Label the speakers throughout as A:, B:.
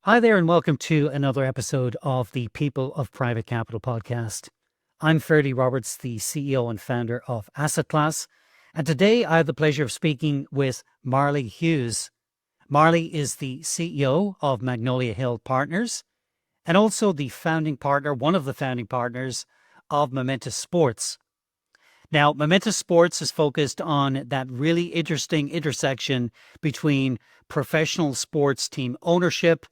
A: Hi there, and welcome to another episode of the People of Private Capital podcast. I'm Ferdy Roberts, the CEO and founder of Asset Class, and today I have the pleasure of speaking with Marley Hughes. Marley is the CEO of Magnolia Hill Partners and also the founding partner, one of the founding partners of Momentous Sports. Now, Momentous Sports is focused on that really interesting intersection between professional sports team ownership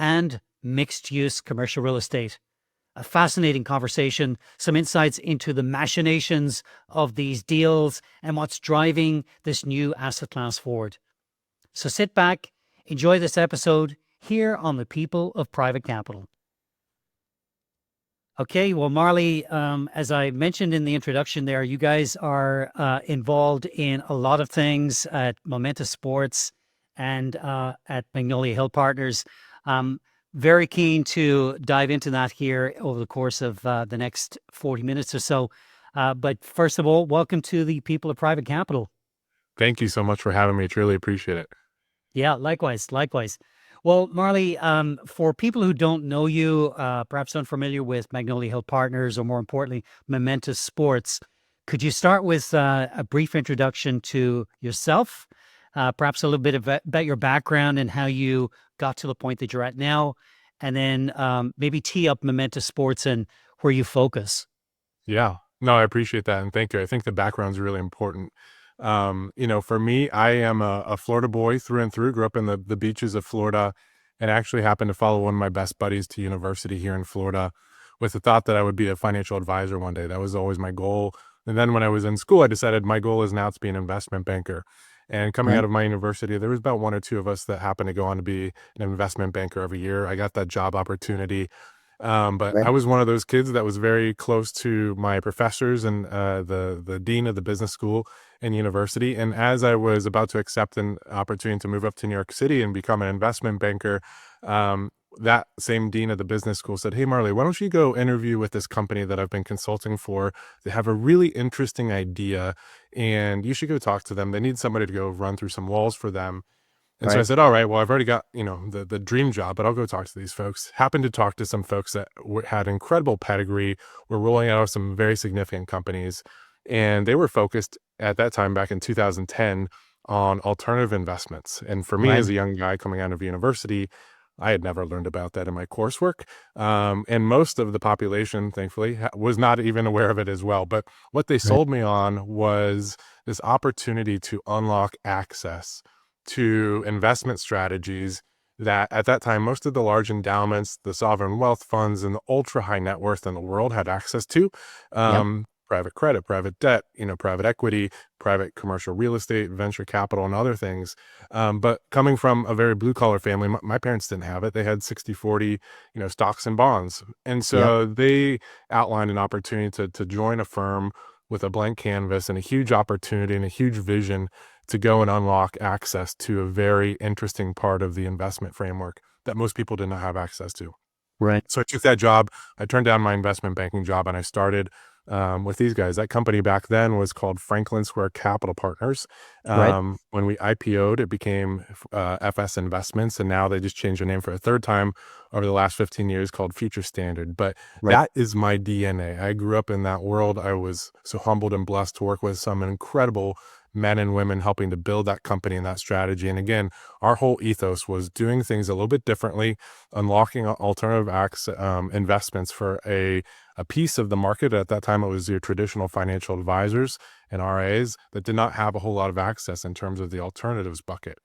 A: and mixed use commercial real estate. A fascinating conversation, some insights into the machinations of these deals and what's driving this new asset class forward. So sit back, enjoy this episode here on the People of Private Capital. Okay, well, Marley, as I mentioned in the introduction there, you guys are involved in a lot of things at Momentous Sports and at Magnolia Hill Partners. Very keen to dive into that here over the course of the next 40 minutes or so. But first of all, welcome to the People of Private Capital.
B: Thank you so much for having me. Truly appreciate it.
A: Yeah, likewise, likewise. Well, Marley, for people who don't know you, perhaps unfamiliar with Magnolia Hill Partners, or more importantly, Momentous Sports, could you start with a brief introduction to yourself, perhaps a little bit about your background and how you got to the point that you're at now, and then maybe tee up Momentous Sports and where you focus?
B: Yeah. No, I appreciate that. And thank you. I think the background's really important. For me, I am a Florida boy through and through, grew up in the beaches of Florida and actually happened to follow one of my best buddies to university here in Florida with the thought that I would be a financial advisor one day. That was always my goal. And then when I was in school, I decided my goal is now to be an investment banker. And coming out
A: Right.
B: of my university, there was about one or two of us that happened to go on to be an investment banker every year. I got that job opportunity. But
A: Right.
B: I was one of those kids that was very close to my professors and the dean of the business school and university. And as I was about to accept an opportunity to move up to New York City and become an investment banker, that same dean of the business school said, "Hey, Marley, why don't you go interview with this company that I've been consulting for? They have a really interesting idea, and you should go talk to them. They need somebody to go run through some walls for them." And so I
A: Right.
B: said, "All right, well, I've already got, the dream job, but I'll go talk to these folks." Happened to talk to some folks that had incredible pedigree, were rolling out of some very significant companies, and they were focused at that time back in 2010 on alternative investments. And for me, as
A: Right.
B: a young guy coming out of university, I had never learned about that in my coursework, and most of the population, thankfully, was not even aware of it as well. But what they
A: Right.
B: sold me on was this opportunity to unlock access to investment strategies that at that time, most of the large endowments, the sovereign wealth funds, and the ultra high net worth in the world had access to.
A: Yep.
B: Private credit, private debt, private equity, private commercial real estate, venture capital, and other things. But coming from a very blue collar family, my parents didn't have it. They had 60/40, stocks and bonds. And
A: Yep.
B: so they outlined an opportunity to join a firm with a blank canvas and a huge opportunity and a huge vision to go and unlock access to a very interesting part of the investment framework that most people did not have access to.
A: Right.
B: So I took that job. I turned down my investment banking job and I started with these guys. That company back then was called Franklin Square Capital Partners.
A: Right.
B: When we IPO'd, it became FS Investments, and now they just changed their name for a third time over the last 15 years called Future Standard. But
A: Right.
B: that is my DNA. I grew up in that world. I was so humbled and blessed to work with some incredible men and women helping to build that company and that strategy. And again, our whole ethos was doing things a little bit differently, unlocking alternative investments for a piece of the market. At that time, it was your traditional financial advisors and RAs that did not have a whole lot of access in terms of the alternatives bucket.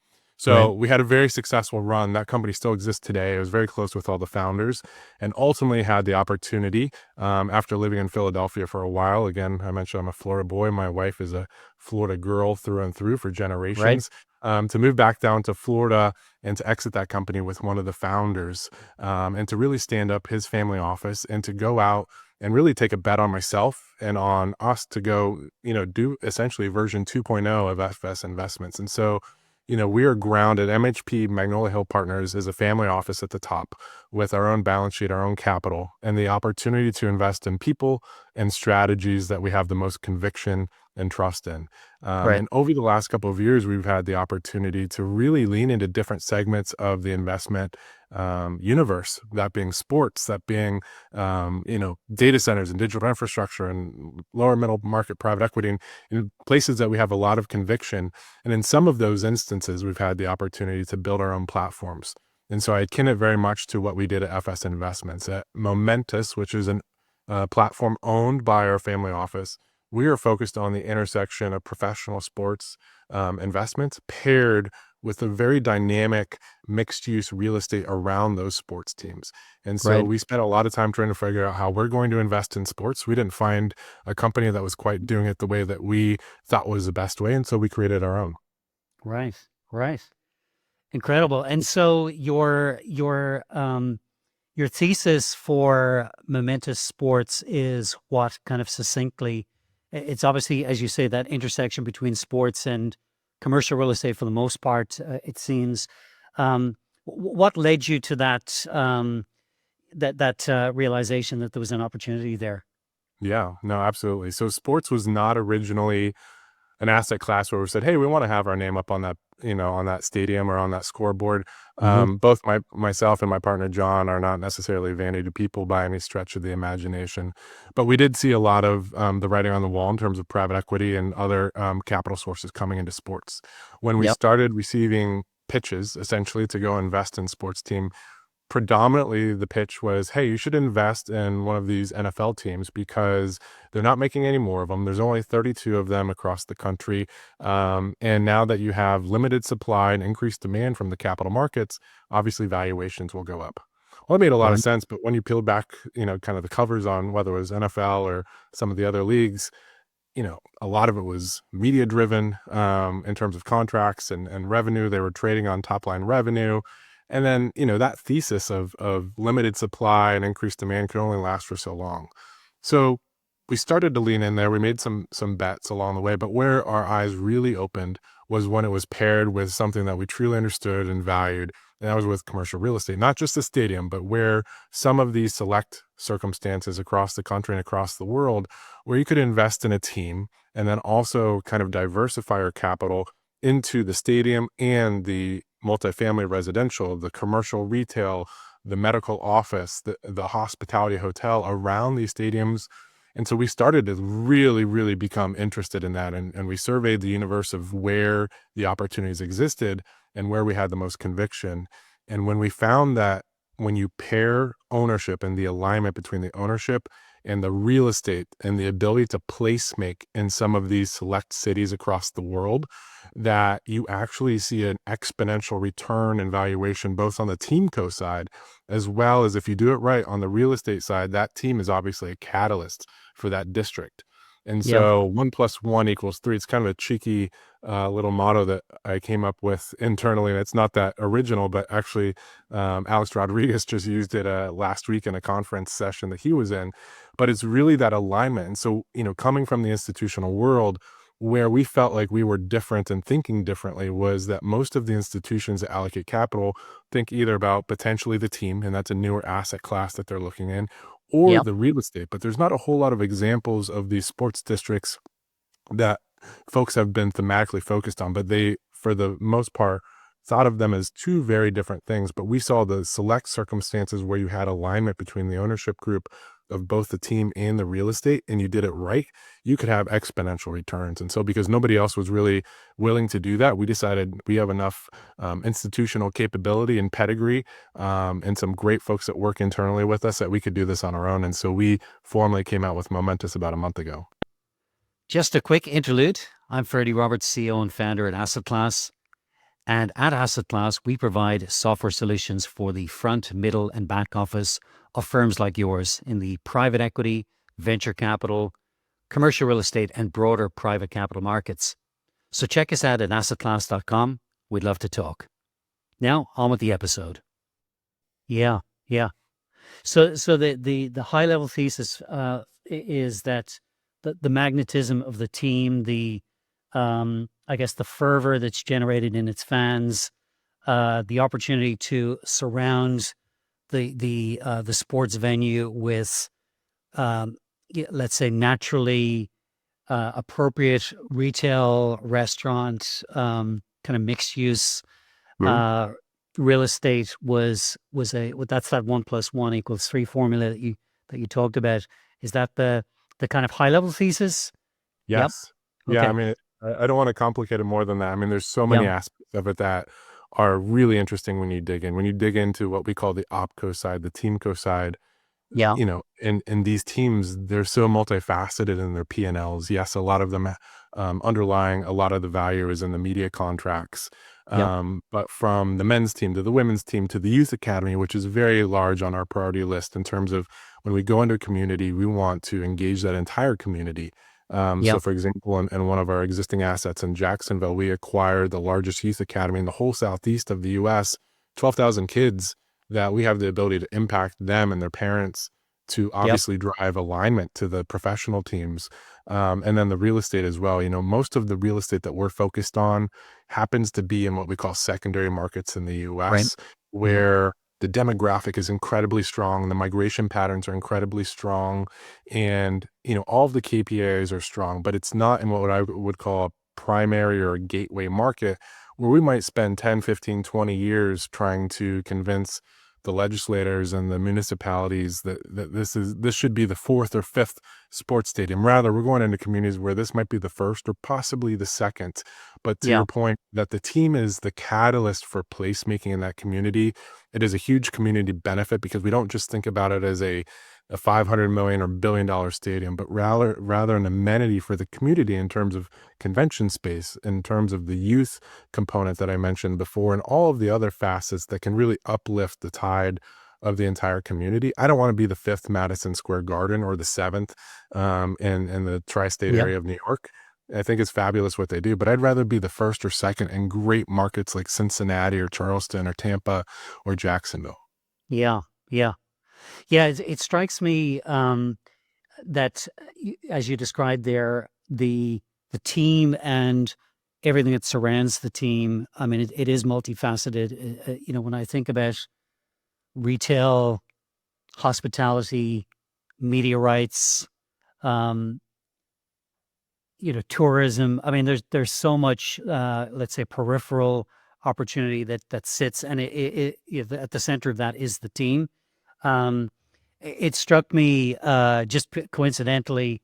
A: Right.
B: So we had a very successful run. That company still exists today. It was very close with all the founders and ultimately had the opportunity after living in Philadelphia for a while. Again, I mentioned I'm a Florida boy. My wife is a Florida girl through and through for
A: Right.
B: generations. To move back down to Florida and to exit that company with one of the founders and to really stand up his family office and to go out and really take a bet on myself and on us to go, do essentially version 2.0 of FS Investments. And so, we are grounded. MHP, Magnolia Hill Partners, is a family office at the top with our own balance sheet, our own capital, and the opportunity to invest in people and strategies that we have the most conviction and trust in.
A: Right.
B: And over the last couple of years, we've had the opportunity to really lean into different segments of the investment universe, that being sports, that being, data centers and digital infrastructure and lower middle market private equity, and in places that we have a lot of conviction. And in some of those instances, we've had the opportunity to build our own platforms. And so I akin it very much to what we did at FS Investments at Momentous, which is a platform owned by our family office. We are focused on the intersection of professional sports investments paired with a very dynamic mixed use real estate around those sports teams. And so
A: Right.
B: we spent a lot of time trying to figure out how we're going to invest in sports. We didn't find a company that was quite doing it the way that we thought was the best way. And so we created our own.
A: Right. Right. Incredible. And so your thesis for Momentous Sports is what, kind of succinctly? It's obviously, as you say, that intersection between sports and commercial real estate for the most part, it seems. What led you to that realization that there was an opportunity there?
B: Yeah, no, absolutely. So sports was not originally an asset class where we said, "Hey, we want to have our name up on that, on that stadium or on that scoreboard."
A: Hmm.
B: Both myself and my partner John are not necessarily vanity people by any stretch of the imagination, but we did see a lot of the writing on the wall in terms of private equity and other capital sources coming into sports. When we
A: Yep.
B: started receiving pitches, essentially to go invest in sports team, predominantly the pitch was, "Hey, you should invest in one of these NFL teams because they're not making any more of them. There's only 32 of them across the country. And now that you have limited supply and increased demand from the capital markets, obviously valuations will go up." Well, it made a lot of
A: Right.
B: sense, but when you peel back, kind of the covers on whether it was NFL or some of the other leagues, a lot of it was media driven in terms of contracts and revenue. They were trading on top line revenue. And then, that thesis of limited supply and increased demand could only last for so long. So we started to lean in there. We made some bets along the way, but where our eyes really opened was when it was paired with something that we truly understood and valued. And that was with commercial real estate, not just the stadium, but where some of these select circumstances across the country and across the world, where you could invest in a team and then also kind of diversify your capital into the stadium and the multifamily residential, the commercial retail, the medical office, the hospitality hotel around these stadiums. And so we started to really, really become interested in that. And we surveyed the universe of where the opportunities existed and where we had the most conviction. And when we found that when you pair ownership and the alignment between the ownership and the real estate and the ability to place make in some of these select cities across the world, that you actually see an exponential return in valuation, both on the team co side, as well as if you do it right on the real estate side, that team is obviously a catalyst for that district. And
A: Yeah.
B: so 1 + 1 = 3. It's kind of a cheeky little motto that I came up with internally. And it's not that original, but actually Alex Rodriguez just used it last week in a conference session that he was in. But it's really that alignment. And so, coming from the institutional world, where we felt like we were different and thinking differently was that most of the institutions that allocate capital think either about potentially the team, and that's a newer asset class that they're looking in, or
A: Yep.
B: the real estate. But there's not a whole lot of examples of these sports districts that folks have been thematically focused on, but they, for the most part, thought of them as two very different things. But we saw the select circumstances where you had alignment between the ownership group of both the team and the real estate, and you did it right, you could have exponential returns. And so, because nobody else was really willing to do that, we decided we have enough institutional capability and pedigree and some great folks that work internally with us that we could do this on our own. And so, we formally came out with Momentous about a month ago.
A: Just a quick interlude. I'm Ferdy Roberts, CEO and founder at Asset Class. And at Asset Class, we provide software solutions for the front, middle, and back office of firms like yours in the private equity, venture capital, commercial real estate, and broader private capital markets. So check us out at assetclass.com. We'd love to talk. Now, on with the episode. Yeah, yeah. So the high level thesis is that the magnetism of the team, I guess the fervor that's generated in its fans, the opportunity to surround the sports venue with, let's say, naturally appropriate retail, restaurant, kind of mixed use
B: Mhm.
A: uh, real estate was a well, that's that 1+1 = 3 formula that you talked about. Is that the kind of high level thesis? Yep.
B: Yes. Yeah, I
A: Okay.
B: mean, I don't wanna complicate it more than that. I mean, there's so many
A: Yeah.
B: aspects of it that are really interesting when you dig in. When you dig into what we call the opco side, the teamco side,
A: Yeah.
B: and these teams, they're so multifaceted in their P&Ls. Yes, a lot of them, underlying a lot of the value is in the media contracts.
A: Yep.
B: But from the men's team to the women's team to the youth academy, which is very large on our priority list in terms of when we go into a community, we want to engage that entire community. So
A: Yep.
B: for example, in one of our existing assets in Jacksonville, we acquired the largest youth academy in the whole Southeast of the US, 12,000 kids that we have the ability to impact them and their parents to
A: Yep.
B: obviously drive alignment to the professional teams. And then the real estate as well. Most of the real estate that we're focused on happens to be in what we call secondary markets in the
A: Right.
B: US,
A: Yep.
B: where the demographic is incredibly strong, the migration patterns are incredibly strong, and all of the KPIs are strong, but it's not in what I would call a primary or a gateway market where we might spend 10, 15, 20 years trying to convince the legislators and the municipalities that this should be the fourth or fifth sports stadium. Rather, we're going into communities where this might be the first or possibly the second. But to
A: Yeah.
B: your point, that the team is the catalyst for placemaking in that community, it is a huge community benefit because we don't just think about it as a 500 million or $1 billion stadium, but rather an amenity for the community in terms of convention space, in terms of the youth component that I mentioned before, and all of the other facets that can really uplift the tide of the entire community. I don't want to be the fifth Madison Square Garden or the seventh in the tri-state
A: Yep.
B: area of New York. I think it's fabulous what they do, but I'd rather be the first or second in great markets like Cincinnati or Charleston or Tampa or Jacksonville.
A: Yeah. Yeah. Yeah. It strikes me that, as you described there, the team and everything that surrounds the team. I mean, it is multifaceted. When I think about retail, hospitality, media rights, um, tourism. I mean, there's so much, let's say, peripheral opportunity that sits, and at the center of that is the team. Um, it struck me just coincidentally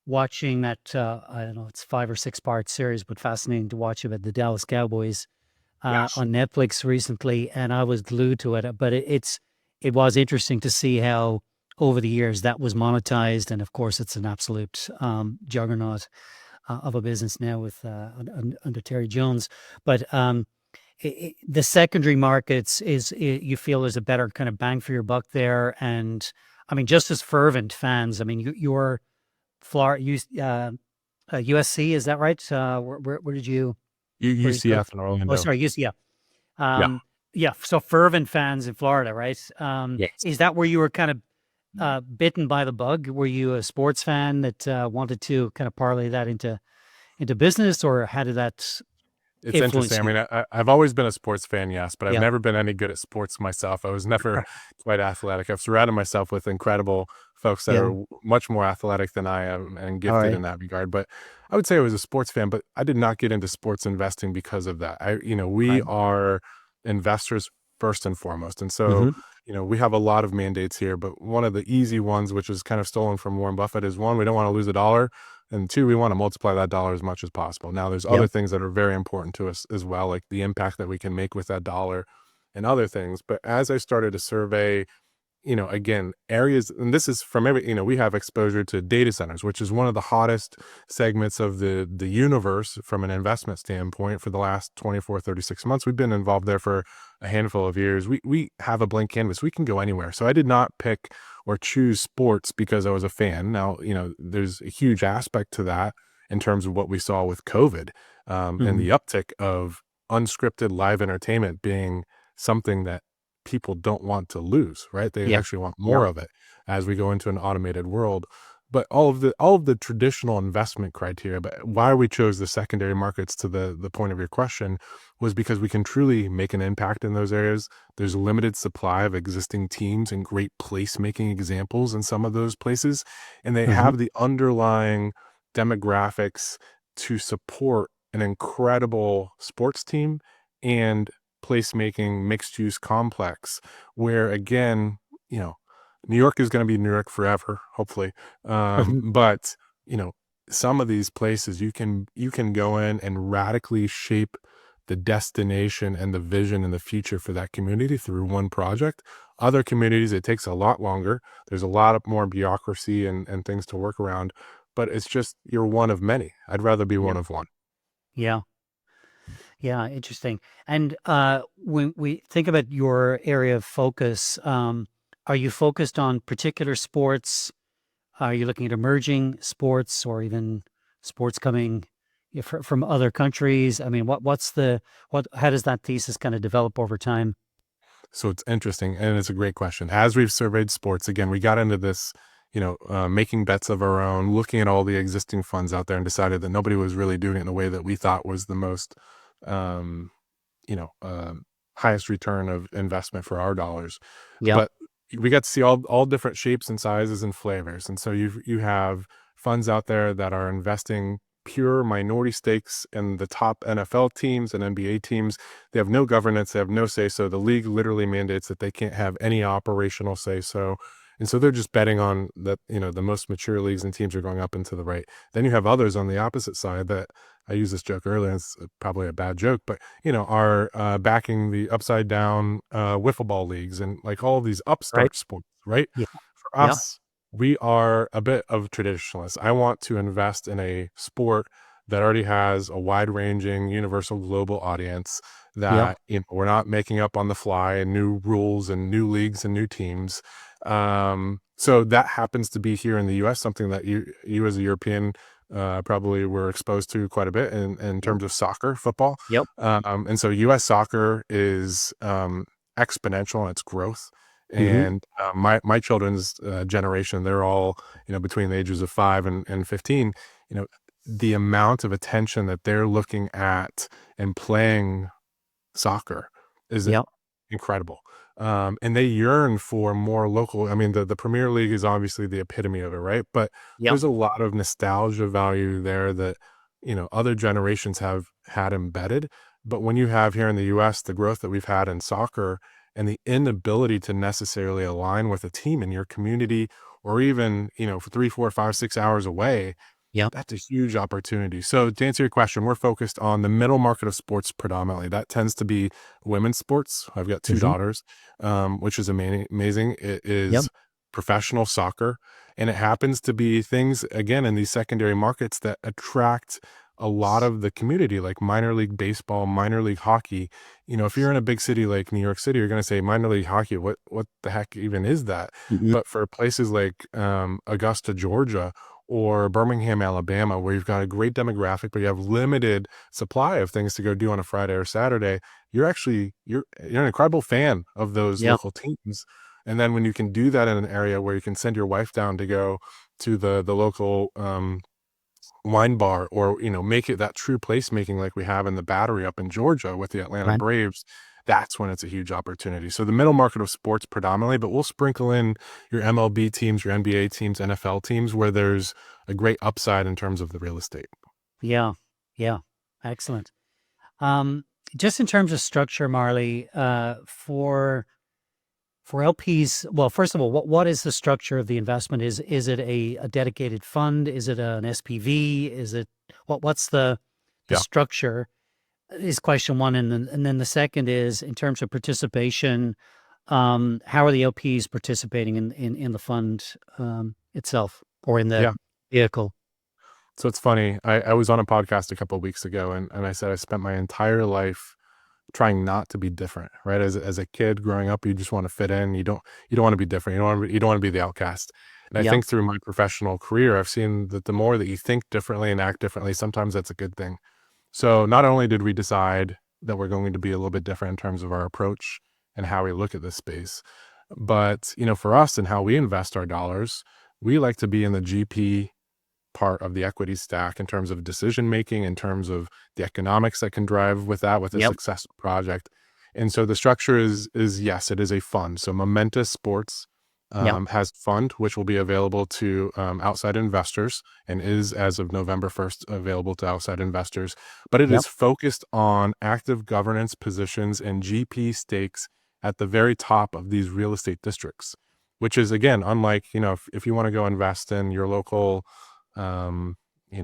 A: watching that. I don't know, it's 5 or 6 part series, but fascinating to watch about the Dallas Cowboys
B: Yes.
A: on Netflix recently, and I was glued to it. But it was interesting to see how over the years that was monetized, and of course, it's an absolute juggernaut of a business now with under Terry Jones. But the secondary markets you feel there's a better kind of bang for your buck there, and I mean, just as fervent fans. I mean, you're Florida, USC, is that right? Where did you where did you go?
B: UCF in
A: Oh,
B: Orlando.
A: sorry, UC. Yeah.
B: Yeah.
A: Yeah. So fervent fans in Florida, right?
B: Yes.
A: Is that where you were kind of bitten by the bug? Were you a sports fan that wanted to kind of parlay that into business, or how did that
B: It's interesting.
A: influence
B: I
A: you?
B: mean, I've always been a sports fan, yes, but I've
A: Yeah.
B: never been any good at sports myself. I was never quite athletic. I've surrounded myself with incredible folks that are
A: Yeah.
B: much more athletic than I am and
A: All
B: gifted
A: right.
B: in that regard. But I would say I was a sports fan, but I did not get into sports investing because of that. We
A: Right.
B: are investors first and foremost. And so,
A: Mm-hmm.
B: we have a lot of mandates here, but one of the easy ones, which is kind of stolen from Warren Buffett, is one, we don't want to lose a dollar. And two, we want to multiply that dollar as much as possible. Now, there's
A: Yeah.
B: other things that are very important to us as well, like the impact that we can make with that dollar and other things. But as I started to survey, again, areas, and this is from we have exposure to data centers, which is one of the hottest segments of the universe from an investment standpoint for the last 24, 36 months. We've been involved there for a handful of years. We have a blank canvas. We can go anywhere. So I did not pick or choose sports because I was a fan. Now, there's a huge aspect to that in terms of what we saw with COVID, and
A: Mm-hmm.
B: the uptick of unscripted live entertainment being something that people don't want to lose, right? They
A: Yeah.
B: actually want
A: Yeah.
B: more of it as we go into an automated world. But all of the traditional investment criteria, but why we chose the secondary markets to the point of your question was because we can truly make an impact in those areas. There's limited supply of existing teams and great placemaking examples in some of those places, and they
A: Mm-hmm.
B: have the underlying demographics to support an incredible sports team and placemaking mixed use complex where, again, you know, New York is going to be New York forever, hopefully.
A: Mhm.
B: But you know, some of these places you can go in and radically shape the destination and the vision and the future for that community through one project. Other communities, it takes a lot longer. There's a lot of more bureaucracy and things to work around, but it's just you're one of many. I'd rather be
A: Yeah.
B: one of one.
A: Yeah. Yeah. Interesting. And when we think about your area of focus, are you focused on particular sports? Are you looking at emerging sports or even sports coming from other countries? I mean, how does that thesis kind of develop over time?
B: So it's interesting, and it's a great question. As we've surveyed sports, again, we got into this, making bets of our own, looking at all the existing funds out there, and decided that nobody was really doing it in the way that we thought was the most, um, you know, um, highest return of investment for our dollars.
A: Yeah.
B: But we got to see all different shapes and sizes and flavors, and so you have funds out there that are investing pure minority stakes in the top NFL teams and NBA teams. They have no governance, they have no say so. The league literally mandates that they can't have any operational say so. And so they're just betting on that, the most mature leagues and teams are going up and to the right. Then you have others on the opposite side that I used this joke earlier, and it's probably a bad joke, but are backing the upside down wiffle ball leagues and like all of these
A: Right.
B: upstart sports, right?
A: Yeah.
B: For
A: Yeah.
B: us, we are a bit of traditionalists. I want to invest in a sport that already has a wide ranging, universal, global audience
A: Yeah.
B: that we're not making up on the fly and new rules and new leagues and new teams. So that happens to be here in the US, something that you as a European probably were exposed to quite a bit in
A: Yeah.
B: terms of soccer, football.
A: Yep.
B: And so US soccer is exponential in its growth.
A: Hmm.
B: And my children's generation, they're all, between the ages of 5 and 15, you know, the amount of attention that they're looking at and playing soccer is
A: Yep.
B: incredible. And they yearn for more local. I mean, the Premier League is obviously the epitome of it, right? But
A: Yep.
B: there's a lot of nostalgia value there that, other generations have had embedded. But when you have here in the US, the growth that we've had in soccer and the inability to necessarily align with a team in your community or even, for 3, 4, 5, 6 hours away,
A: Yep.
B: that's a huge opportunity. So to answer your question, we're focused on the middle market of sports predominantly. That tends to be women's sports. I've got two
A: Hmm.
B: daughters, which is amazing. It
A: Yep.
B: is professional soccer, and it happens to be things again in these secondary markets that attract a lot of the community, like minor league baseball, minor league hockey. If you're in a big city like New York City, you're going to say minor league hockey. What the heck even is that?
A: Hmm.
B: But for places like Augusta, Georgia, or Birmingham, Alabama, where you've got a great demographic, but you have limited supply of things to go do on a Friday or Saturday, you're an incredible fan of those
A: Yep.
B: local teams. And then when you can do that in an area where you can send your wife down to go to the local wine bar, or make it that true placemaking like we have in the Battery up in Georgia with the Atlanta
A: Right.
B: Braves, that's when it's a huge opportunity. So the middle market of sports predominantly, but we'll sprinkle in your MLB teams, your NBA teams, NFL teams where there's a great upside in terms of the real estate.
A: Yeah. Yeah. Excellent. Um, just in terms of structure, Marley, for LPs, well, first of all, what is the structure of the investment? Is it a dedicated fund? Is it an SPV? Is it what's the
B: Yeah.
A: structure? Is question one, and then the second is in terms of participation. How are the LPs participating in the fund itself or in the
B: Yeah.
A: vehicle?
B: So it's funny. I was on a podcast a couple of weeks ago, and I said I spent my entire life trying not to be different, right? As a kid growing up, you just want to fit in. You don't want to be different. You don't want to be the outcast. And I
A: Yep.
B: think through my professional career, I've seen that the more that you think differently and act differently, sometimes that's a good thing. So not only did we decide that we're going to be a little bit different in terms of our approach and how we look at this space, but for us and how we invest our dollars, we like to be in the GP part of the equity stack in terms of decision making, in terms of the economics that can drive with that with a
A: Yep.
B: successful project. And so the structure is yes, it is a fund. So Momentous Sports
A: Yeah.
B: has fund, which will be available to outside investors and is, as of November 1st, available to outside investors. But it
A: Yep.
B: is focused on active governance positions and GP stakes at the very top of these real estate districts, which is, again, unlike, if you want to go invest in your local, um,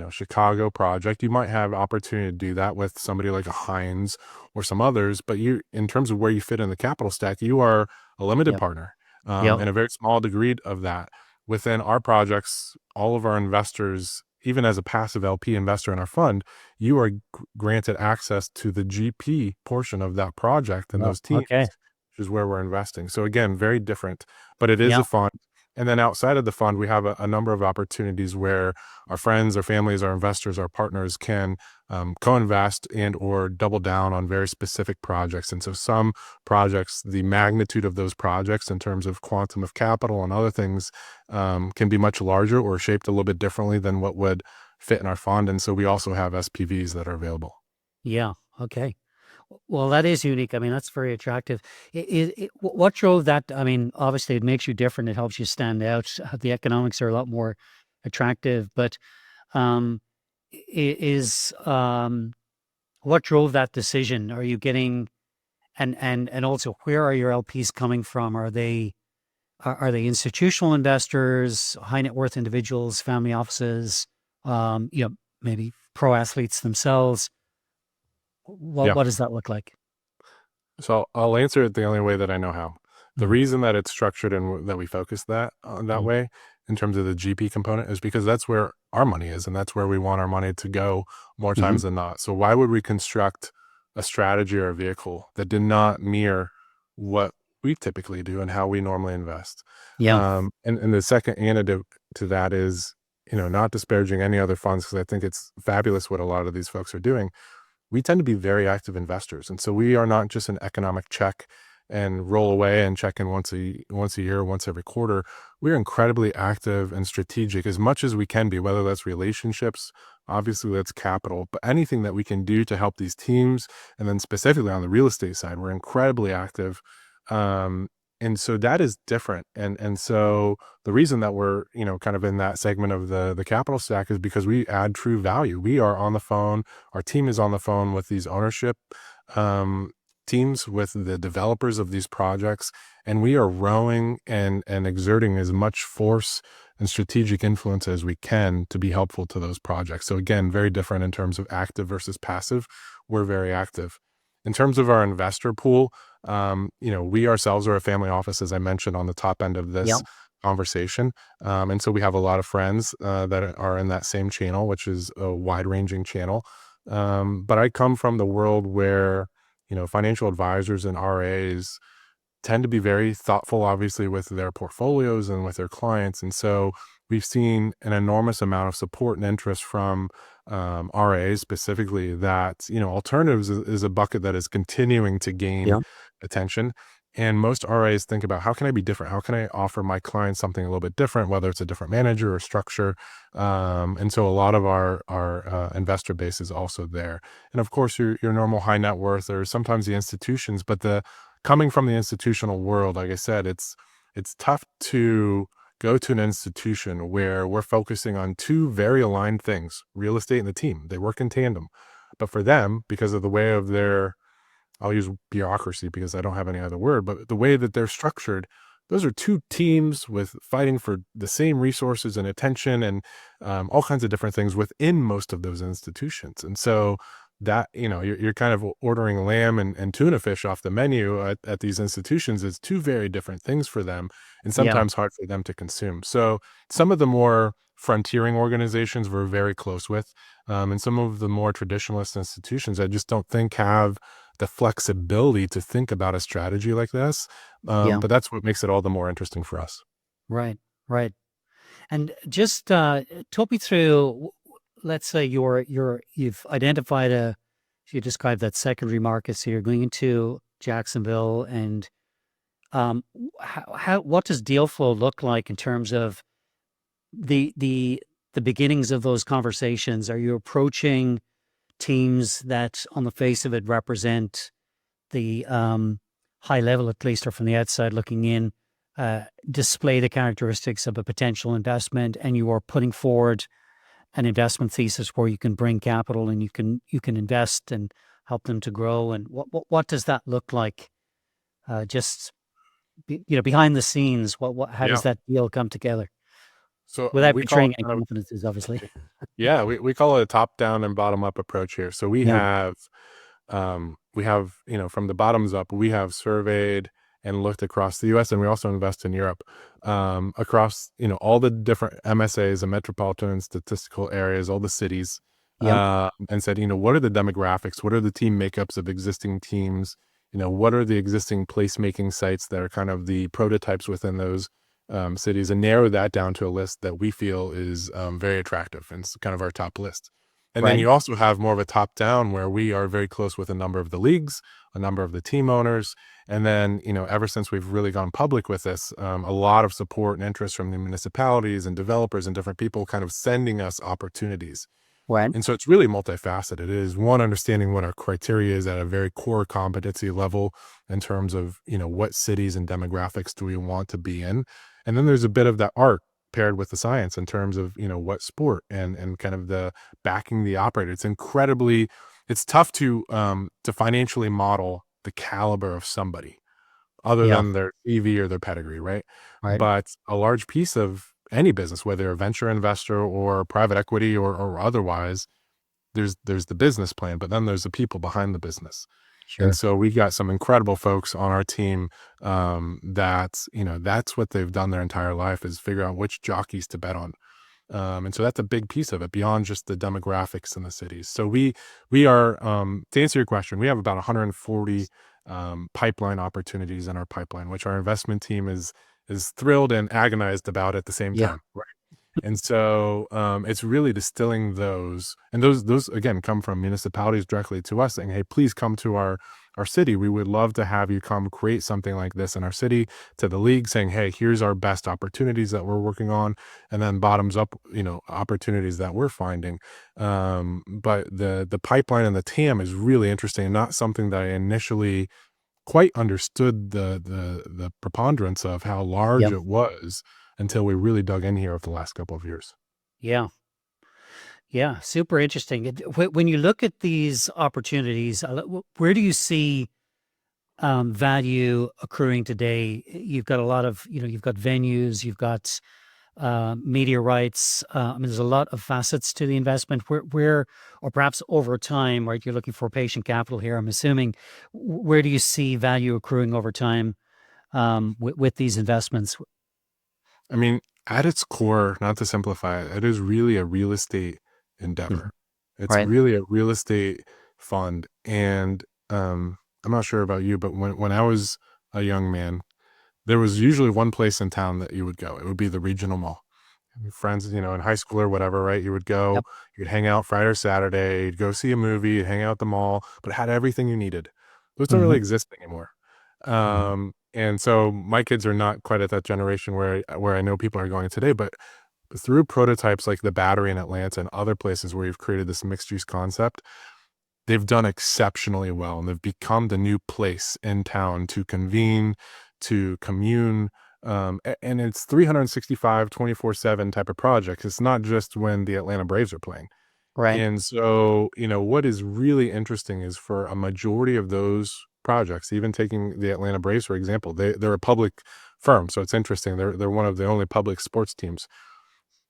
B: Chicago project, you might have opportunity to do that with somebody like a Hines or some others. But in terms of where you fit in the capital stack, you are a limited
A: Yep.
B: partner,
A: Yep.
B: and a very small degree of that. Within our projects, all of our investors, even as a passive LP investor in our fund, you are granted access to the GP portion of that project and
A: Wow.
B: those teams,
A: Okay.
B: which is where we're investing. So again, very different, but it is
A: Yeah.
B: a fund. And then outside of the fund, we have a number of opportunities where our friends, our families, our investors, our partners can co-invest and or double down on very specific projects. And so some projects, the magnitude of those projects in terms of quantum of capital and other things can be much larger or shaped a little bit differently than what would fit in our fund. And so we also have SPVs that are available.
A: Yeah. Okay. Well, that is unique. I mean, that's very attractive. What drove that? I mean, obviously, it makes you different. It helps you stand out. The economics are a lot more attractive. But um, is what drove that decision? Are you getting and also where are your LPs coming from? Are they institutional investors, high net worth individuals, family offices, maybe pro athletes themselves?
B: Yeah.
A: What does that look like?
B: So I'll answer it the only way that I know how. The
A: Mm,
B: reason that it's structured and that we focus that
A: mm,
B: way in terms of the GP component is because that's where our money is, and that's where we want our money to go more
A: mhm.
B: times than not. So why would we construct a strategy or a vehicle that did not mirror what we typically do and how we normally invest?
A: Yeah.
B: And the second antidote to that is, not disparaging any other funds, because I think it's fabulous what a lot of these folks are doing. We tend to be very active investors. And so we are not just an economic check and roll away and check in once a year, once every quarter. We're incredibly active and strategic as much as we can be, whether that's relationships, obviously that's capital, but anything that we can do to help these teams. And then specifically on the real estate side, we're incredibly active. Um, and so that is different. And so the reason that we're, kind of in that segment of the capital stack is because we add true value. We are on the phone, our team is on the phone with these ownership um, teams, with the developers of these projects, and we are rowing and exerting as much force and strategic influence as we can to be helpful to those projects. So again, very different in terms of active versus passive. We're very active. In terms of our investor pool, we ourselves are a family office, as I mentioned on the top end of
A: Yeah.
B: this conversation. And so we have a lot of friends that are in that same channel, which is a wide ranging channel. But I come from the world where, financial advisors and RAs tend to be very thoughtful, obviously, with their portfolios and with their clients. And so we've seen an enormous amount of support and interest from RAs specifically that, alternatives is a bucket that is continuing to gain
A: Yeah.
B: attention. And most RAs think about, how can I be different? How can I offer my clients something a little bit different, whether it's a different manager or structure? And so a lot of our investor base is also there. And of course, your normal high net worth or sometimes the institutions, but coming from the institutional world, like I said, it's tough to go to an institution where we're focusing on two very aligned things: real estate and the team. They work in tandem. But for them, because of the way of their, I'll use bureaucracy because I don't have any other word, but the way that they're structured, those are two teams with fighting for the same resources and attention and all kinds of different things within most of those institutions. And so that, you're kind of ordering lamb and tuna fish off the menu at these institutions is two very different things for them and
A: Yeah.
B: sometimes hard for them to consume. So some of the more frontiering organizations we're very close with, and some of the more traditionalist institutions I just don't think have the flexibility to think about a strategy like this.
A: Yeah.
B: But that's what makes it all the more interesting for us.
A: Right. Right. And just talk me through. Let's say you've identified you described that secondary market. So you're going into Jacksonville, and what does deal flow look like in terms of the the the beginnings of those conversations? Are you approaching teams that, on the face of it, represent the high level, at least, or from the outside looking in? display the characteristics of a potential investment, and you are putting forward an investment thesis where you can bring capital and you can invest and help them to grow. And what does that look like? Behind the scenes, how does
B: Yeah.
A: that deal come together
B: So
A: without
B: we call it
A: betraying any
B: kind of
A: confidences, obviously?
B: yeah, we call it a top down and bottom up approach here. So
A: Yeah,
B: we have, from the bottoms up, we have surveyed and looked across the US, and we also invest in Europe, across, all the different MSAs and metropolitan statistical areas, all the cities,
A: yeah,
B: and said, what are the demographics? What are the team makeups of existing teams? What are the existing placemaking sites that are kind of the prototypes within those cities, and narrow that down to a list that we feel is very attractive, and it's kind of our top list. And then
A: right.
B: you also have more of a top down where we are very close with a number of the leagues, a number of the team owners. And then, ever since we've really gone public with this, a lot of support and interest from the municipalities and developers and different people kind of sending us opportunities.
A: Right.
B: And so it's really multifaceted. It is, one, understanding what our criteria is at a very core competency level in terms of, what cities and demographics do we want to be in. And then there's a bit of that art paired with the science in terms of, what sport and kind of the backing the operator. It's tough to financially model the caliber of somebody other
A: Yeah,
B: than their EV or their pedigree, right?
A: right.
B: But a large piece of any business, whether a venture investor or private equity or otherwise, there's the business plan, but then there's the people behind the business. And
A: Sure.
B: so we got some incredible folks on our team, that's what they've done their entire life, is figure out which jockeys to bet on. And so that's a big piece of it beyond just the demographics in the cities. So we are, to answer your question, we have about 140 pipeline opportunities in our pipeline, which our investment team is thrilled and agonized about at the same
A: Yeah.
B: time. And so it's really distilling those, and those again come from municipalities directly to us saying, hey, please come to our city. We would love to have you come create something like this in our city. To the league saying, hey, here's our best opportunities that we're working on, and then bottoms up, opportunities that we're finding. But the pipeline and the TAM is really interesting, and not something that I initially quite understood the preponderance of how large
A: Yeah.
B: it was until we really dug in here over the last couple of years.
A: Yeah. Yeah. Super interesting. When you look at these opportunities, where do you see value accruing today? You've got a lot of, you've got venues, you've got media rights. I mean, there's a lot of facets to the investment. Or perhaps over time, right? You're looking for patient capital here. I'm assuming. Where do you see value accruing over time with these investments?
B: I mean, at its core, not to simplify it, it is really a real estate
A: Mhm.
B: endeavor. It's
A: Right.
B: really a real estate fund. And I'm not sure about you, but when I was a young man, there was usually one place in town that you would go. It would be the regional mall. Your friends, in high school or whatever, right? You would go,
A: Yep.
B: you'd hang out Friday or Saturday, you'd go see a movie, you'd hang out at the mall, but it had everything you needed. Those don't
A: Hmm.
B: really exist anymore.
A: Hmm.
B: And so my kids are not quite at that generation where I know people are going today, but through prototypes like the Battery in Atlanta and other places where you've created this mixed use concept, they've done exceptionally well, and they've become the new place in town to convene, to commune. And it's 365, 24/7 type of projects. It's not just when the Atlanta Braves are playing.
A: Right.
B: And so, what is really interesting is for a majority of those projects, even taking the Atlanta Braves, for example, they're a public firm. So it's interesting. They're one of the only public sports teams.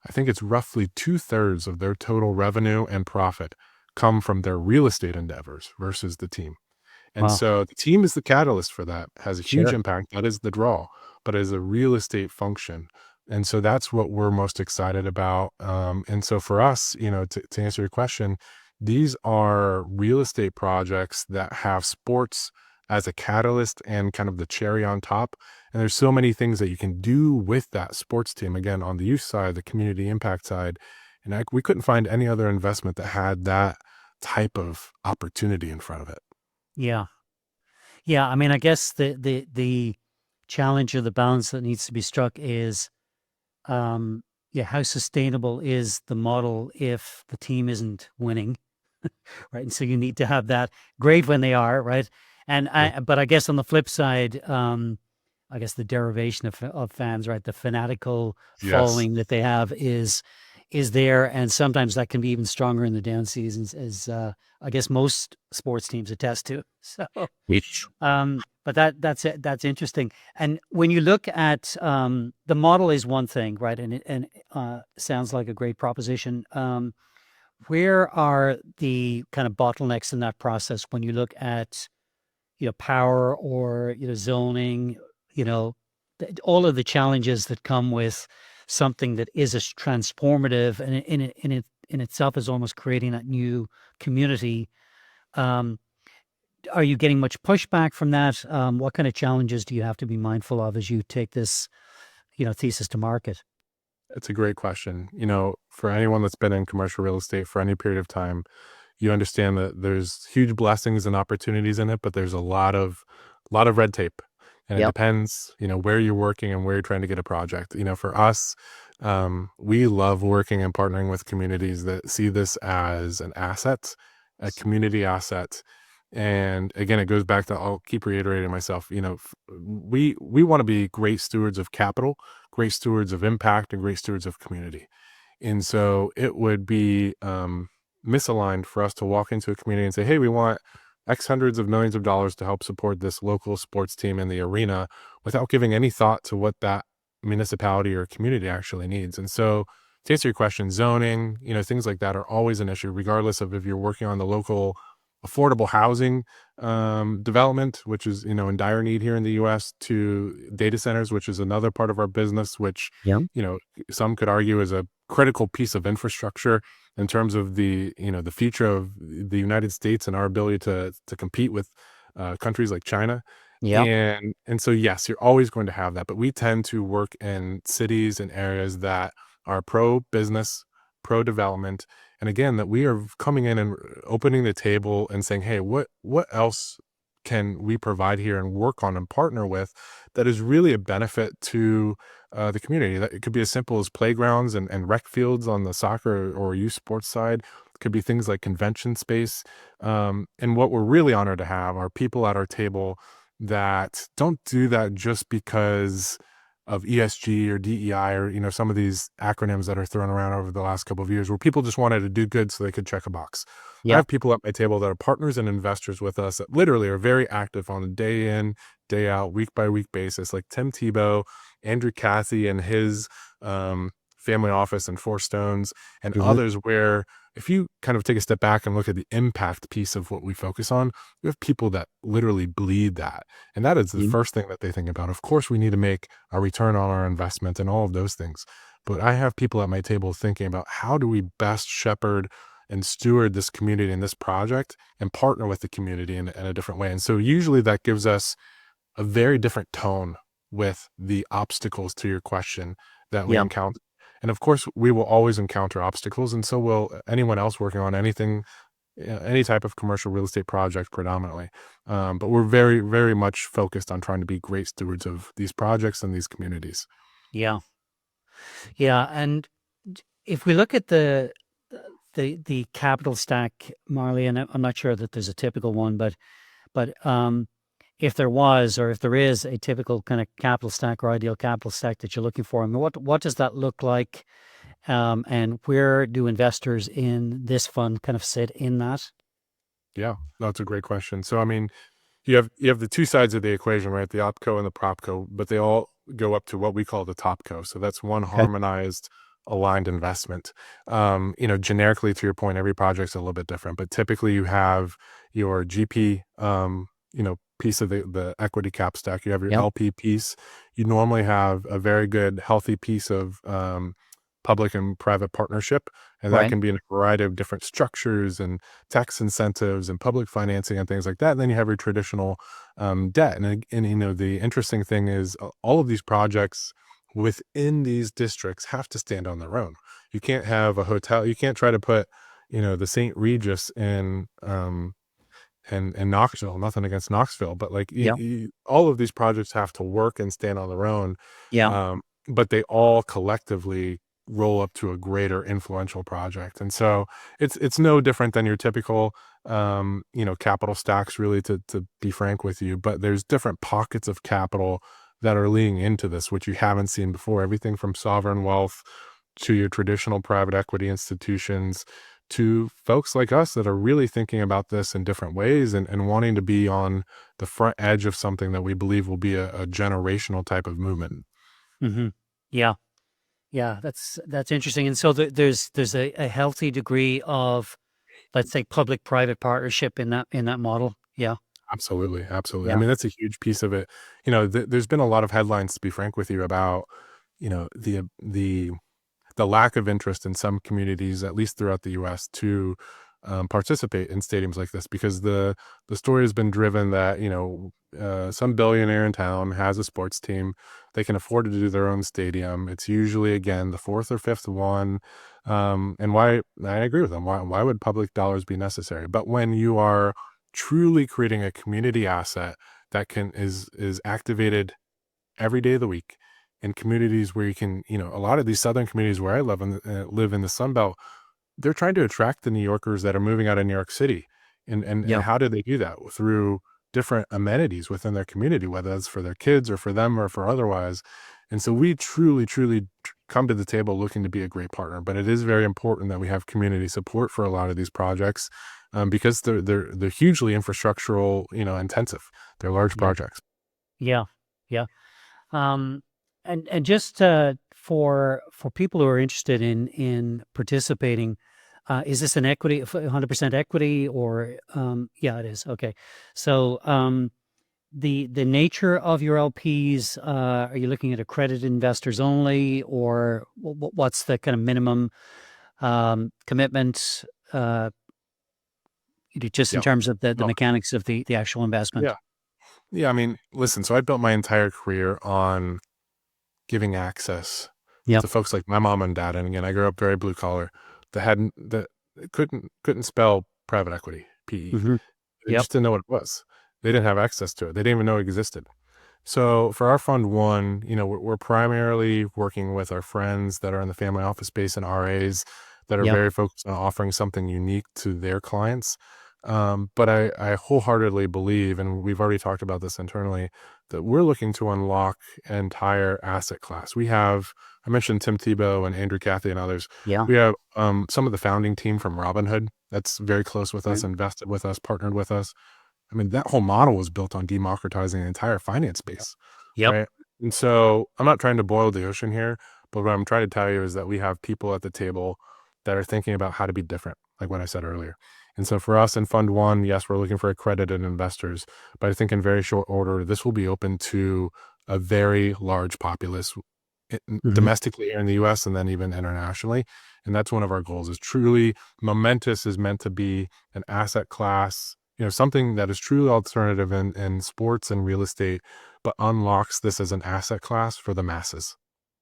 B: I think it's roughly 2/3 of their total revenue and profit come from their real estate endeavors versus the team. And
A: Wow.
B: so the team is the catalyst for that, has a huge
A: Sure.
B: impact. That is the draw, but as a real estate function. And so that's what we're most excited about. And so for us, to answer your question, these are real estate projects that have sports as a catalyst and kind of the cherry on top. And there's so many things that you can do with that sports team, again, on the youth side, the community impact side. And we couldn't find any other investment that had that type of opportunity in front of it.
A: Yeah. Yeah. I mean, I guess the challenge or the balance that needs to be struck is, yeah, how sustainable is the model if the team isn't winning, right? And so you need to have that great when they are, right?
B: Sure.
A: But I guess on the flip side, I guess the derivation of fans, right? The fanatical
B: Yes.
A: following that they have is there, and sometimes that can be even stronger in the down seasons, as I guess most sports teams attest to. So, but that's it. That's interesting. And when you look at the model is one thing, right? And sounds like a great proposition. Where are the kind of bottlenecks in that process when you look at power or zoning, you know, all of the challenges that come with something that is as transformative and in itself is almost creating that new community. Um, are you getting much pushback from that? What kind of challenges do you have to be mindful of as you take this, thesis to market?
B: It's a great question. For anyone that's been in commercial real estate for any period of time, you understand that there's huge blessings and opportunities in it, but there's a lot of red tape. And it
A: Yep.
B: depends, where you're working and where you're trying to get a project. For us, we love working and partnering with communities that see this as an asset, a community asset. And again, it goes back to, I'll keep reiterating myself, we want to be great stewards of capital, great stewards of impact, and great stewards of community. And so it would be misaligned for us to walk into a community and say, hey, we want X hundreds of millions of dollars to help support this local sports team in the arena without giving any thought to what that municipality or community actually needs. And so to answer your question, zoning, things like that are always an issue, regardless of if you're working on the local affordable housing development, which is, in dire need here in the US, to data centers, which is another part of our business, which,
A: Yep.
B: you know, some could argue is a critical piece of infrastructure in terms of the future of the United States and our ability to compete with countries like China.
A: Yep.
B: And so yes, you're always going to have that, but we tend to work in cities and areas that are pro business, pro development, and again, that we are coming in and opening the table and saying, hey, what else can we provide here and work on and partner with that is really a benefit to the community? That it could be as simple as playgrounds and rec fields on the soccer or youth sports side. It could be things like convention space. And what we're really honored to have are people at our table that don't do that just because of ESG or DEI or some of these acronyms that are thrown around over the last couple of years, where people just wanted to do good so they could check a box. I
A: Yep.
B: have people at my table that are partners and investors with us that literally are very active on a day in, day out, week by week basis, like Tim Tebow, Andrew Cathy and his family office in Four Stones, and
A: Mhm.
B: others where if you kind of take a step back and look at the impact piece of what we focus on, we have people that literally bleed that. And that is the
A: Mhm.
B: first thing that they think about. Of course, we need to make a return on our investment and all of those things. But I have people at my table thinking about how do we best shepherd and steward this community and this project and partner with the community in a different way. And so usually that gives us a very different tone with the obstacles to your question that we
A: Yep.
B: encounter. And of course, we will always encounter obstacles, and so will anyone else working on anything, any type of commercial real estate project, predominantly. But we're very, very much focused on trying to be great stewards of these projects and these communities.
A: Yeah. Yeah. And if we look at the capital stack, Marley, and I'm not sure that there's a typical one, but if there was, or if there is a typical kind of capital stack or ideal capital stack that you're looking for, I mean, what does that look like? And where do investors in this fund kind of sit in that?
B: Yeah, that's a great question. So, I mean, you have the two sides of the equation, right? The opco and the propco, but they all go up to what we call the topco. So that's one
A: Okay.
B: harmonized, aligned investment. Generically, to your point, every project's a little bit different, but typically you have your GP, piece of the equity cap stack. You have your
A: Yep.
B: LP piece. You normally have a very good, healthy piece of public and private partnership, and that
A: Right.
B: can be in a variety of different structures and tax incentives and public financing and things like that. And then you have your traditional debt. And the interesting thing is all of these projects within these districts have to stand on their own. You can't have a hotel. You can't try to put, the St. Regis in Knoxville. Nothing against Knoxville, but like
A: Yep.
B: all of these projects have to work and stand on their own.
A: Yeah.
B: But they all collectively roll up to a greater influential project. And so it's no different than your typical capital stacks, really, to be frank with you, but there's different pockets of capital that are leaning into this, which you haven't seen before. Everything from sovereign wealth to your traditional private equity institutions to folks like us that are really thinking about this in different ways and wanting to be on the front edge of something that we believe will be a generational type of movement.
A: Hmm. Yeah. Yeah. That's interesting. And so there's a healthy degree of, let's say, public-private partnership in that model. Yeah.
B: Absolutely, absolutely. I
A: Yeah.
B: mean, that's a huge piece of it. You know, there's been a lot of headlines, to be frank with you, about the lack of interest in some communities, at least throughout the U.S., to participate in stadiums like this, because the story has been driven that some billionaire in town has a sports team, they can afford to do their own stadium. It's usually again the fourth or fifth one, and why I agree with them. Why would public dollars be necessary? But when you are truly creating a community asset that is activated every day of the week in communities where you can, a lot of these southern communities where I live in the Sun Belt, they're trying to attract the New Yorkers that are moving out of New York City. And
A: Yeah.
B: how do they do that? Through different amenities within their community, whether that's for their kids or for them or for otherwise. And so we truly, truly come to the table looking to be a great partner. But it is very important that we have community support for a lot of these projects, because they're hugely infrastructural, intensive. They're large
A: Yeah.
B: projects.
A: Yeah. Yeah. Um, and just for people who are interested in participating, is this an equity, 100% equity, or yeah, it is. Okay. So the nature of your LPs, are you looking at accredited investors only, or what's the kind of minimum commitment? Just in
B: Yeah.
A: terms of the
B: No.
A: mechanics of the actual investment.
B: Yeah. Yeah, I mean, listen, so I built my entire career on giving access
A: Yep.
B: to folks like my mom and dad, and again, I grew up very blue collar, that couldn't spell private equity, PE.
A: Hmm.
B: They
A: Yep.
B: just didn't know what it was. They didn't have access to it. They didn't even know it existed. So for our fund one, we're primarily working with our friends that are in the family office space and RAs that are
A: Yep.
B: very focused on offering something unique to their clients. But I wholeheartedly believe, and we've already talked about this internally, that we're looking to unlock an entire asset class. I mentioned Tim Tebow and Andrew Cathy and others.
A: Yeah.
B: We have some of the founding team from Robinhood that's very close with us,
A: Right.
B: invested with us, partnered with us. I mean, that whole model was built on democratizing the entire finance space,
A: Yep.
B: right? And so I'm not trying to boil the ocean here, but what I'm trying to tell you is that we have people at the table that are thinking about how to be different, like what I said earlier. And so for us in Fund One, yes, we're looking for accredited investors, but I think in very short order, this will be open to a very large populace
A: Hmm.
B: domestically here in the US and then even internationally. And that's one of our goals is truly Momentous is meant to be an asset class, something that is truly alternative in sports and real estate, but unlocks this as an asset class for the masses.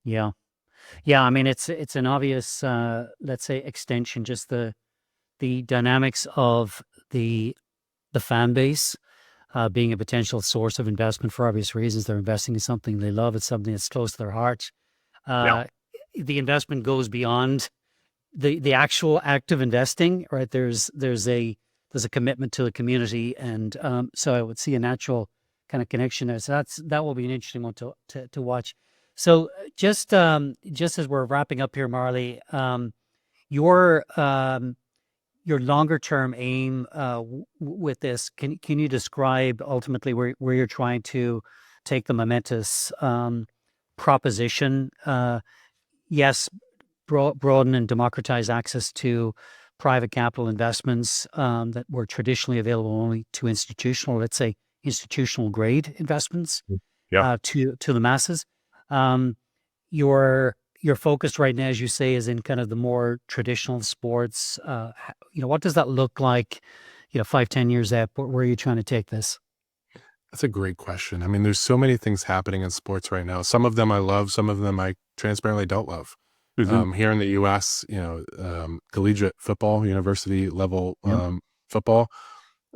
A: Yeah. Yeah, I mean, it's an obvious, let's say, extension, just the dynamics of the fan base, being a potential source of investment for obvious reasons. They're investing in something they love. It's something that's close to their heart.
B: Yeah.
A: Uh, the investment goes beyond the actual act of investing, right? There's a commitment to the community, and so I would see a natural kind of connection there. So that will be an interesting one to watch. So just as we're wrapping up here, Marley, your your longer term aim with this, can you describe ultimately where you're trying to take the Momentous proposition? Yes, broaden and democratize access to private capital investments that were traditionally available only to institutional, let's say, institutional grade investments
B: Mm. Yeah.
A: to the masses. Um, your focus right now, as you say, is in kind of the more traditional sports. What does that look like? 5, 10 years out, where are you trying to take this?
B: That's a great question. I mean, there's so many things happening in sports right now. Some of them I love, some of them I transparently don't love.
A: Hmm.
B: Here in the US, collegiate football, university level
A: Yep.
B: football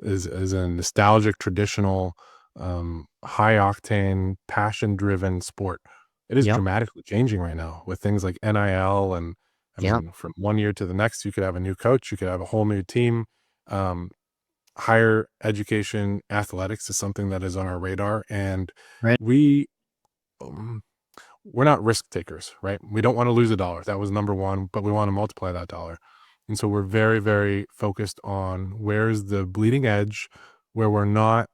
B: is a nostalgic, traditional, high octane, passion driven sport. It is
A: Yep.
B: dramatically changing right now with things like NIL. And I
A: Yep.
B: mean, from one year to the next, you could have a new coach, you could have a whole new team. Um, Higher education athletics is something that is on our radar. And
A: Right.
B: we um, we're not risk takers, right? We don't want to lose a dollar. That was number one, but we want to multiply that dollar. And so we're very, very focused on where's the bleeding edge where we're not,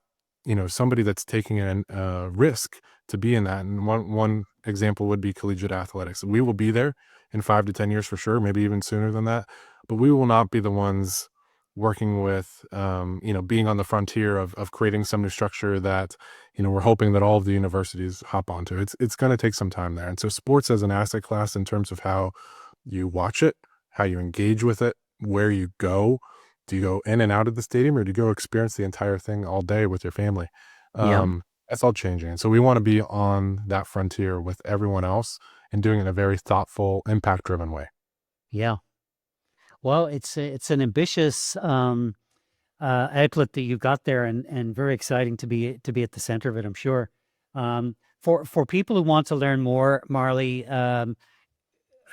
B: somebody that's taking a risk to be in that. And one example would be collegiate athletics. We will be there in 5 to 10 years for sure, maybe even sooner than that. But we will not be the ones working with, being on the frontier of creating some new structure that, we're hoping that all of the universities hop onto. It's going to take some time there. And so sports as an asset class in terms of how you watch it, how you engage with it, where you go. Do you go in and out of the stadium, or do you go experience the entire thing all day with your family?
A: Yeah.
B: That's all changing. And so we want to be on that frontier with everyone else and doing it in a very thoughtful, impact-driven way.
A: Yeah. Well, it's an ambitious outlet that you've got there, and very exciting to be at the center of it, I'm sure. For people who want to learn more, Marley,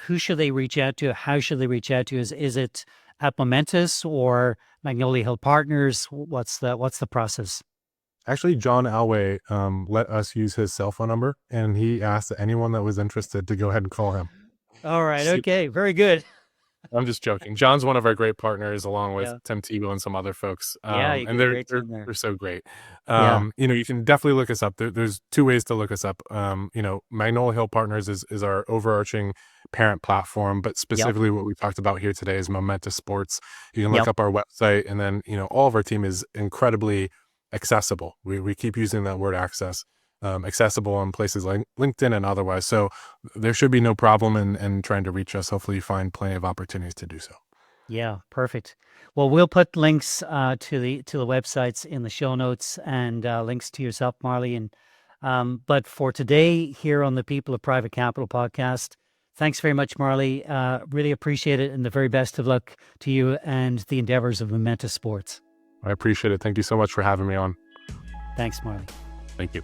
A: who should they reach out to? How should they reach out to you? Is it at Momentous or Magnolia Hill Partners? What's the process?
B: Actually, John Alway let us use his cell phone number, and he asked anyone that was interested to go ahead and call him.
A: All right. Okay. Very good.
B: I'm just joking. John's one of our great partners, along with
A: Yeah.
B: Tim Tebow and some other folks.
A: Yeah. You
B: And
A: got a
B: they're
A: great
B: they're
A: team there.
B: they're so great.
A: Yeah.
B: You can definitely look us up. There's two ways to look us up. Magnolia Hill Partners is our overarching parent platform, but
A: Yep.
B: specifically what we talked about here today is Momentous Sports. You can look
A: Yep.
B: up our website, and then all of our team is incredibly accessible. We keep using that word access. Accessible on places like LinkedIn and otherwise. So there should be no problem in trying to reach us. Hopefully you find plenty of opportunities to do so.
A: Yeah, perfect. Well, we'll put links to the websites in the show notes, and links to yourself, Marley. And but for today, here on the People of Private Capital podcast, thanks very much, Marley. Really appreciate it, and the very best of luck to you and the endeavors of Momentous Sports.
B: I appreciate it. Thank you so much for having me on.
A: Thanks, Marley.
B: Thank you.